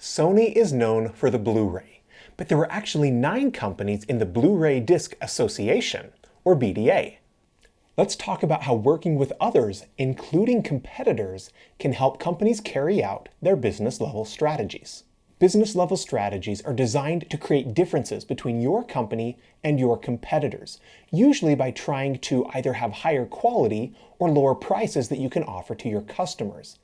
Sony is known for the Blu-ray, but there are actually 9 companies in the Blu-ray Disc Association, or BDA. Let's talk about how working with others, including competitors, can help companies carry out their business-level strategies. Business-level strategies are designed to create differences between your company and your competitors, usually by trying to either have higher quality or lower prices that you can offer to your customers.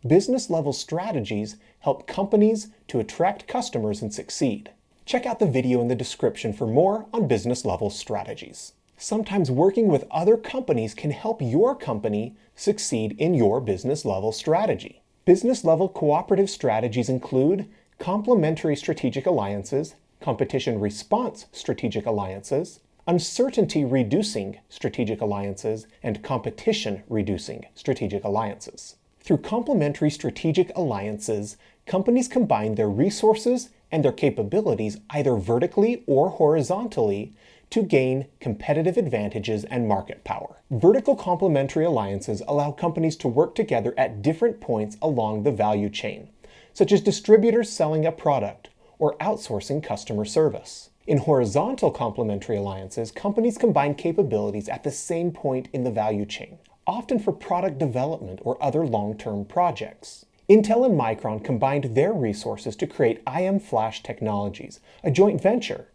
Business-level strategies help companies to attract customers and succeed. Check out the video in the description for more on business-level strategies. Sometimes working with other companies can help your company succeed in your business-level strategy. Business-level cooperative strategies include complementary strategic alliances, competition response strategic alliances, uncertainty-reducing strategic alliances, and competition-reducing strategic alliances. Through complementary strategic alliances, companies combine their resources and their capabilities either vertically or horizontally to gain competitive advantages and market power. Vertical complementary alliances allow companies to work together at different points along the value chain, such as distributors selling a product or outsourcing customer service. In horizontal complementary alliances, companies combine capabilities at the same point in the value chain, often for product development or other long-term projects. Intel and Micron combined their resources to create IM Flash Technologies, a joint venture.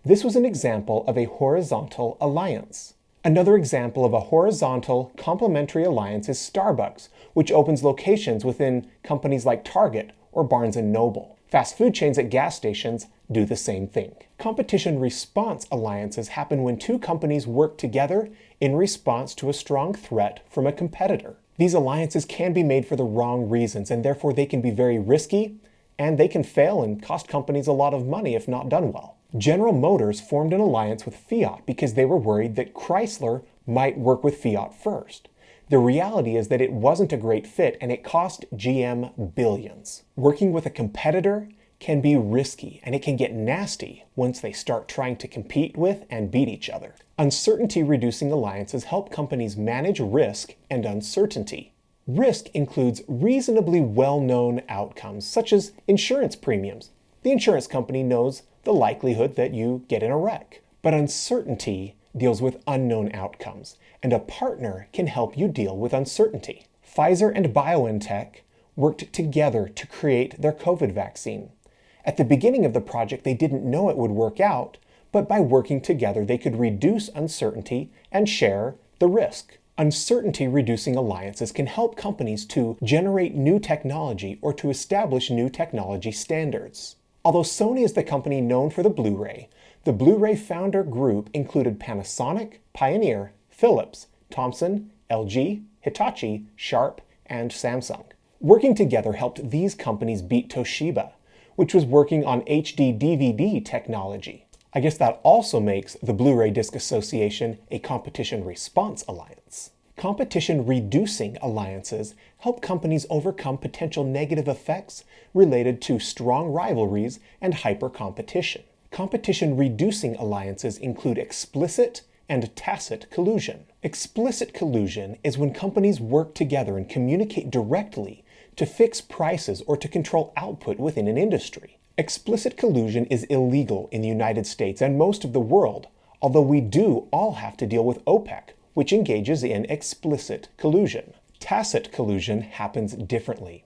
This was an example of a horizontal alliance. Another example of a horizontal complementary alliance is Starbucks, which opens locations within companies like Target or Barnes & Noble. Fast food chains at gas stations do the same thing. Competition response alliances happen when 2 companies work together in response to a strong threat from a competitor. These alliances can be made for the wrong reasons, and therefore they can be very risky, and they can fail and cost companies a lot of money if not done well. General Motors formed an alliance with Fiat because they were worried that Chrysler might work with Fiat first. The reality is that it wasn't a great fit, and it cost GM billions. Working with a competitor can be risky, and it can get nasty once they start trying to compete with and beat each other. Uncertainty-reducing alliances help companies manage risk and uncertainty. Risk includes reasonably well-known outcomes, such as insurance premiums. The insurance company knows the likelihood that you get in a wreck. But uncertainty deals with unknown outcomes, and a partner can help you deal with uncertainty. Pfizer and BioNTech worked together to create their COVID vaccine. At the beginning of the project, they didn't know it would work out, but by working together, they could reduce uncertainty and share the risk. Uncertainty-reducing alliances can help companies to generate new technology or to establish new technology standards. Although Sony is the company known for the Blu-ray founder group included Panasonic, Pioneer, Philips, Thomson, LG, Hitachi, Sharp, and Samsung. Working together helped these companies beat Toshiba, which was working on HD DVD technology. I guess that also makes the Blu-ray Disc Association a competition response alliance. Competition-reducing alliances help companies overcome potential negative effects related to strong rivalries and hyper-competition. Competition-reducing alliances include explicit and tacit collusion. Explicit collusion is when companies work together and communicate directly to fix prices or to control output within an industry. Explicit collusion is illegal in the United States and most of the world, although we do all have to deal with OPEC, which engages in explicit collusion. Tacit collusion happens differently.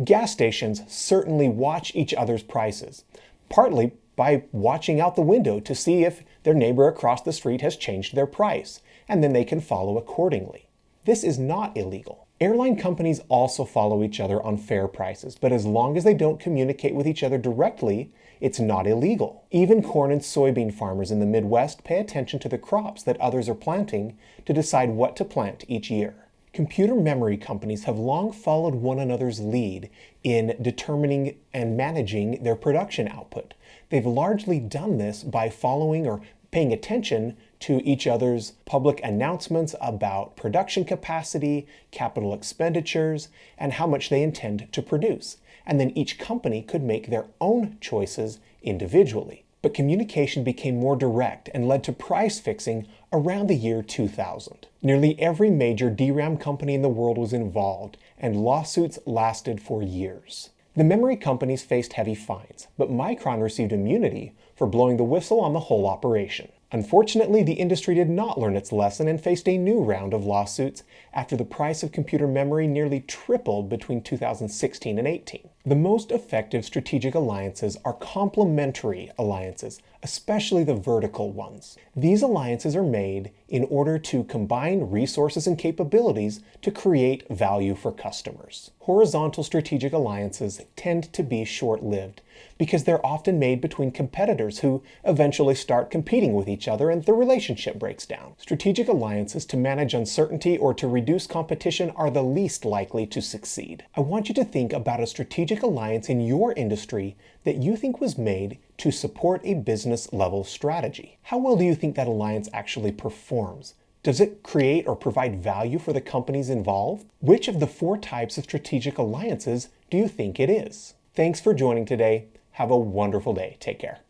Gas stations certainly watch each other's prices, partly by watching out the window to see if their neighbor across the street has changed their price, and then they can follow accordingly. This is not illegal. Airline companies also follow each other on fare prices, but as long as they don't communicate with each other directly, it's not illegal. Even corn and soybean farmers in the Midwest pay attention to the crops that others are planting to decide what to plant each year. Computer memory companies have long followed one another's lead in determining and managing their production output. They've largely done this by following or paying attention to each other's public announcements about production capacity, capital expenditures, and how much they intend to produce. And then each company could make their own choices individually. But communication became more direct and led to price fixing around the year 2000. Nearly every major DRAM company in the world was involved, and lawsuits lasted for years. The memory companies faced heavy fines, but Micron received immunity for blowing the whistle on the whole operation. Unfortunately, the industry did not learn its lesson and faced a new round of lawsuits after the price of computer memory nearly tripled between 2016 and 18. The most effective strategic alliances are complementary alliances, especially the vertical ones. These alliances are made in order to combine resources and capabilities to create value for customers. Horizontal strategic alliances tend to be short-lived because they're often made between competitors who eventually start competing with each other and the relationship breaks down. Strategic alliances to manage uncertainty or to reduce competition are the least likely to succeed. I want you to think about a strategic alliance in your industry that you think was made to support a business-level strategy. How well do you think that alliance actually performs? Does it create or provide value for the companies involved? Which of the 4 types of strategic alliances do you think it is? Thanks for joining today. Have a wonderful day. Take care.